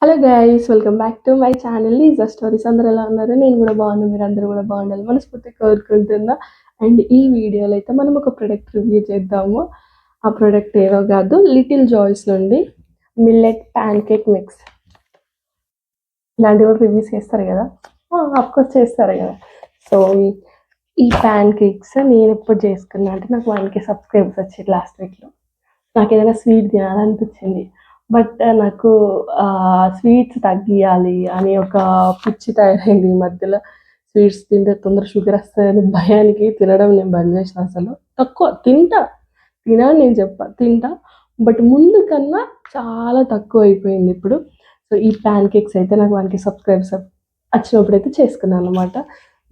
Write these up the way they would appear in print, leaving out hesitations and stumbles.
Hello guys, welcome back to my channel లీజా stories. అందరూ ఎలా ఉన్నారు? నేను కూడా బాగున్నాను. మీరు అందరూ కూడా బాగుండాలి మనస్ఫూర్తిగా కోరుకుంటున్నా. అండ్ ఈ వీడియోలో అయితే మనం ఒక ప్రోడక్ట్ రివ్యూ చేద్దాము. ఆ ప్రోడక్ట్ ఏదో కాదు, లిటిల్ జాయ్స్ నుండి మిల్లెట్ ప్యాన్ కేక్ మిక్స్. ఇలాంటివి కూడా రివ్యూస్ చేస్తారు కదా, అఫ్కోర్స్ చేస్తారు కదా. సో ఈ ప్యాన్ కేక్స్ నేను ఎప్పుడు చేసుకున్నా అంటే నాకు 1K సబ్స్క్రైబర్స్ వచ్చారు లాస్ట్ వీక్లో. నాకు ఏదైనా స్వీట్ తినాలనిపించింది, బట్ నాకు స్వీట్స్ తగ్గియాలి అని ఒక పిచ్చి తయారైంది ఈ మధ్యలో. స్వీట్స్ తింటే తొందర షుగర్ వస్తుందని భయానికి తినడం నేను బంద్ చేసిన. అసలు తక్కువ తినని నేను తింటా, బట్ ముందు కన్నా చాలా తక్కువ అయిపోయింది ఇప్పుడు. సో ఈ ప్యాన్ కేక్స్ అయితే నాకు 1K సబ్స్క్రైబర్స్ వచ్చినప్పుడు అయితే చేసుకున్నాను అనమాట.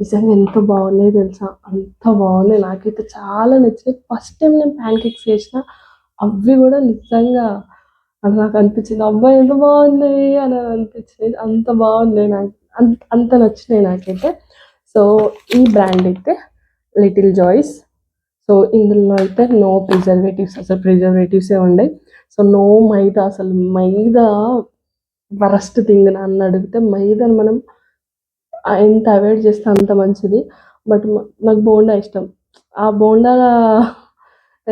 నిజంగా ఎంత బాగున్నాయి తెలుసా, అంత బాగున్నాయి. నాకైతే చాలా నచ్చినాయి. ఫస్ట్ టైం నేను ప్యాన్ కేక్స్ చేసిన అవి కూడా నిజంగా అది నాకు అనిపించింది, అబ్బాయి ఎంత బాగున్నాయి అని అనిపించింది. అంత బాగున్నాయి, నాకు అంత నచ్చినాయి నాకైతే. సో ఈ బ్రాండ్ అయితే లిటిల్ జాయ్స్. సో ఇందులో అయితే నో ప్రిజర్వేటివ్స్, అసలు ప్రిజర్వేటివ్సే ఉండే. సో నో మైదా. అసలు మైదా వరస్ట్ థింగ్ నన్ను అడిగితే. మైదాని మనం ఎంత అవాయిడ్ చేస్తే అంత మంచిది. బట్ నాకు బోండా ఇష్టం. ఆ బోండా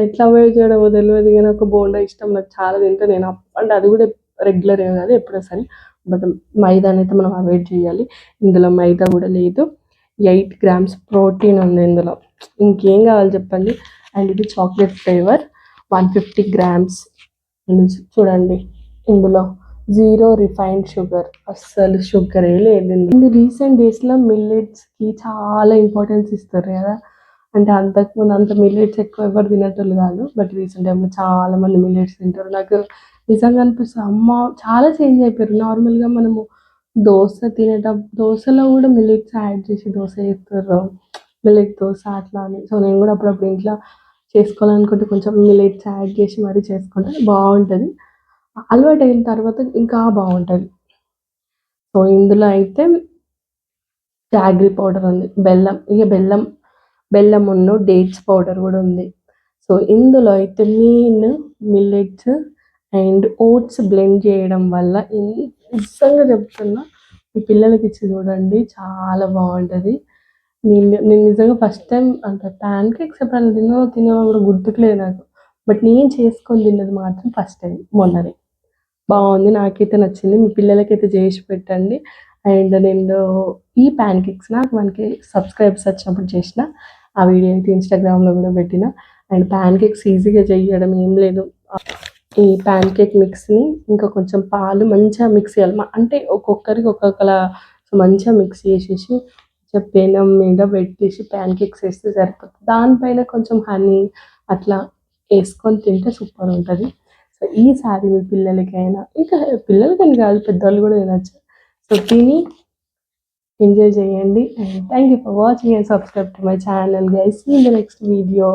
ఎట్లా అవాయిడ్ చేయడమో తెలియదు, కానీ ఒక బోండా ఇష్టం, నాకు చాలా తింటా నేను. అంటే అది కూడా రెగ్యులర్ ఏం కాదు, ఎప్పుడో సరే. బట్ మైదాని అయితే మనం అవాయిడ్ చేయాలి. ఇందులో మైదా కూడా లేదు. 8 grams ప్రోటీన్ ఉంది ఇందులో. ఇంకేం కావాలి చెప్పండి. అండ్ ఇది చాక్లెట్ ఫ్లేవర్, 150 grams. అండ్ చూడండి, ఇందులో 0 రిఫైన్డ్ షుగర్, అస్సలు షుగరే లేదు. ఇందులో రీసెంట్ డేస్లో మిల్లెట్స్కి చాలా ఇంపార్టెన్స్ ఇస్తారు కదా. అంటే అంతకుముందు అంత మిల్లెట్స్ ఎక్కువ ఎవరు తినేటోళ్ళు కాదు, బట్ రీసెంట్ టైంలో చాలా మంది మిల్లెట్స్ తింటారు. నాకు నిజంగా అనిపిస్తుంది, అమ్మ చాలా చేంజ్ అయిపోయారు. నార్మల్గా మనము దోశలో కూడా మిల్లెట్స్ యాడ్ చేసి దోశ చేస్తారు, మిల్లెట్ దోశ అట్లా అని. సో నేను కూడా అప్పుడప్పుడు ఇంట్లో చేసుకోవాలనుకుంటే కొంచెం మిల్లెట్స్ యాడ్ చేసి మరీ చేసుకుంటే బాగుంటుంది. అలవాటు అయిన తర్వాత ఇంకా బాగుంటుంది. సో ఇందులో అయితే జాగ్రీ పౌడర్ ఉంది, బెల్లం డేట్స్ పౌడర్ కూడా ఉంది. సో ఇందులో అయితే main millets and oats blend చేయడం వల్ల నిజంగా చెప్తున్నా, మీ పిల్లలకి ఇచ్చి చూడండి, చాలా బాగుంటుంది. నేను నిజంగా ఫస్ట్ టైం అంటే ప్యాన్ కేక్స్ ఎప్పుడైనా తినో కూడా గుర్తుకులేదు నాకు. బట్ నేను చేసుకొని తిన్నది మాత్రం ఫస్ట్ టైం మొన్ననే. బాగుంది, నాకైతే నచ్చింది. మీ పిల్లలకైతే చేసి పెట్టండి. అండ్ నేను ఈ ప్యాన్ కేక్స్ నాకు 1K సబ్స్క్రైబర్స్ వచ్చినప్పుడు చేసిన ఆ వీడియో అయితే ఇన్స్టాగ్రామ్లో కూడా పెట్టిన. అండ్ ప్యాన్ కేక్స్ ఈజీగా చేయడం ఏం లేదు. ఈ ప్యాన్ కేక్ మిక్స్ని ఇంకా కొంచెం పాలు మంచిగా మిక్స్ చేయాలి. అంటే ఒక్కొక్కరికి ఒక్కొక్కలా మంచిగా మిక్స్ చేసేసి పెనం మీద పెట్టేసి ప్యాన్ కేక్స్ వేస్తే సరిపోతుంది. దానిపైన కొంచెం హనీ అట్లా వేసుకొని తింటే సూపర్ ఉంటుంది. సో ఈసారి మీ పిల్లలకైనా, ఇంకా పిల్లలకని కాదు, పెద్దవాళ్ళు కూడా తినచ్చు. సో తిని ఎంజాయ్ చేయండి. And thank you for watching and subscribe to my channel guys. See in the next video.